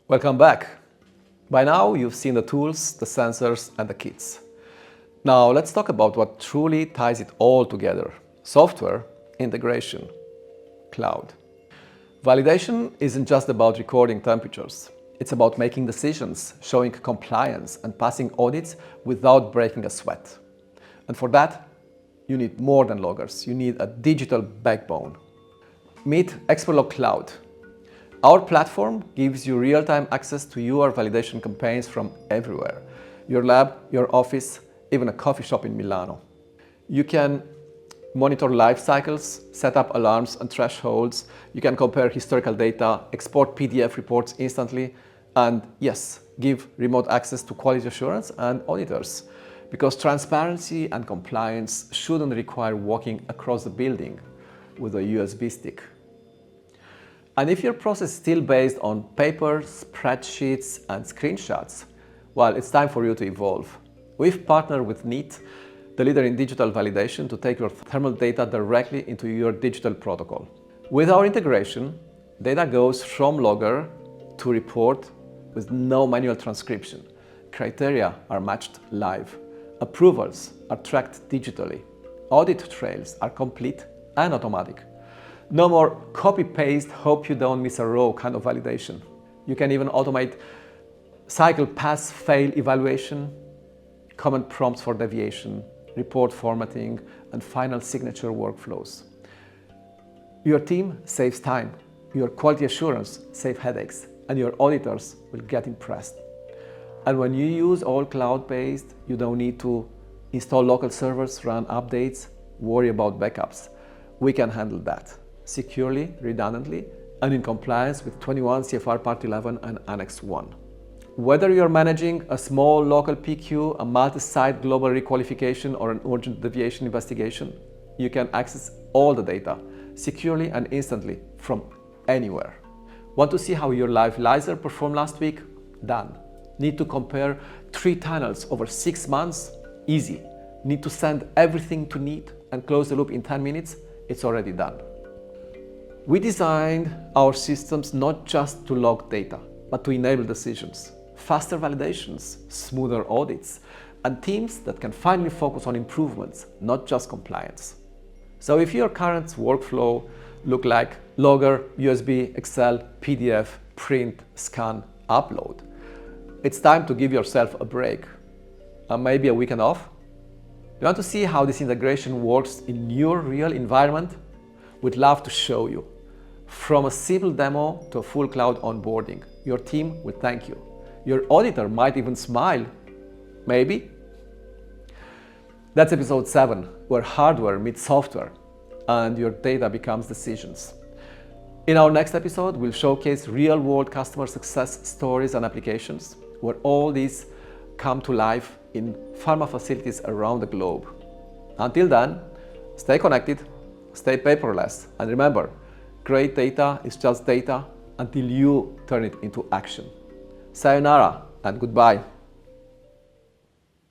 Welcome back. By now you've seen the tools, the sensors and the kits. Now let's talk about what truly ties it all together. Software, integration, cloud. Validation isn't just about recording temperatures. It's about making decisions, showing compliance and passing audits without breaking a sweat. And for that, you need more than loggers. You need a digital backbone. Meet XpertLog Cloud. Our platform gives you real-time access to your validation campaigns from everywhere. Your lab, your office, even a coffee shop in Milano. You can monitor life cycles, set up alarms and thresholds. You can compare historical data, export PDF reports instantly, and yes, give remote access to quality assurance and auditors. Because transparency and compliance shouldn't require walking across the building with a USB stick. And if your process is still based on paper, spreadsheets, and screenshots, well, it's time for you to evolve. We've partnered with Kneat, the leader in digital validation, to take your thermal data directly into your digital protocol. With our integration, data goes from logger to report with no manual transcription. Criteria are matched live. Approvals are tracked digitally. Audit trails are complete and automatic. No more copy-paste, hope you don't miss a row kind of validation. You can even automate cycle pass-fail evaluation, comment prompts for deviation, report formatting, and final signature workflows. Your team saves time, your quality assurance saves headaches, and your auditors will get impressed. And when you use all cloud-based, you don't need to install local servers, run updates, worry about backups. We can handle that securely, redundantly, and in compliance with 21 CFR Part 11 and Annex 1. Whether you're managing a small local PQ, a multi-site global requalification, or an urgent deviation investigation, you can access all the data securely and instantly from anywhere. Want to see how your live performed last week? Done. Need to compare 3 tunnels over 6 months? Easy. Need to send everything to Kneat and close the loop in 10 minutes? It's already done. We designed our systems not just to log data, but to enable decisions, faster validations, smoother audits, and teams that can finally focus on improvements, not just compliance. So if your current workflow look like logger, USB, Excel, PDF, print, scan, upload, it's time to give yourself a break, maybe a weekend off. You want to see how this integration works in your real environment? We'd love to show you. From a simple demo to a full cloud onboarding, your team will thank you. Your auditor might even smile. Maybe. That's episode 7, where hardware meets software and your data becomes decisions. In our next episode, we'll showcase real-world customer success stories and applications where all these come to life in pharma facilities around the globe. Until then, stay connected, stay paperless, and remember, great data is just data until you turn it into action. Sayonara and goodbye.